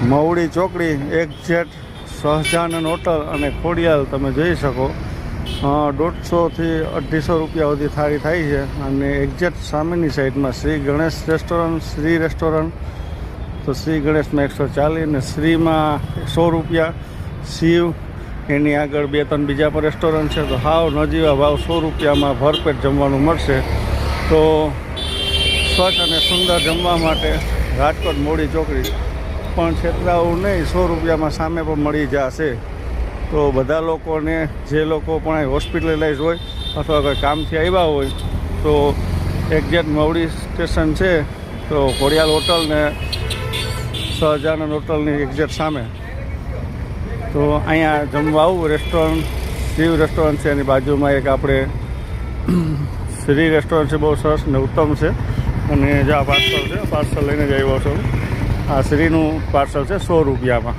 મવડી ચોકડી exact Sahajanand hotel અને ખોડિયાલ તમે જોઈ શકો 150થી 250 રૂપિયા સુધી થાળી થાય છે. અને એક્ઝેક્ટ સામેની સાઈડમાં શ્રી ગણેશ રેસ્ટોરન્ટ, શ્રી રેસ્ટોરન્ટ, તો શ્રી ગણેશમાં 140 અને શ્રીમાં 100 રૂપિયા, શિવ એની આગળ 2-3 બીજા પણ રેસ્ટોરન્ટ છે. તો હાવ નજીવા ભાવ 100 રૂપિયામાં ભરપેટ જમવાનું મળશે. તો સ્વચ્છ અને સુંદર જમવા માટે રાજકોટ મવડી ચોકડી પણ છેતરાવું નહીં, 100 રૂપિયામાં સામે પણ મળી જશે. તો બધા લોકોને, જે લોકો પણ અહીં હોસ્પિટલાઇઝ હોય અથવા કોઈ કામથી આવ્યા હોય તો એક્ઝેક્ટ મવડી સ્ટેશન છે તો ખોડિયાલ હોટલ ને સહજાનંદ હોટલની એક્ઝેક્ટ સામે. તો અહીંયા જમવા આવું રેસ્ટોરન્ટ શિવ રેસ્ટોરન્ટ છે, એની બાજુમાં એક આપણે શ્રી રેસ્ટોરન્ટ છે, બહુ સરસ ને ઉત્તમ છે. અને જે આ પાર્સલ છે, પાર્સલ લઈને જ આવ્યો છું. આ શ્રીનું પાર્સલ છે 100 રૂપિયામાં.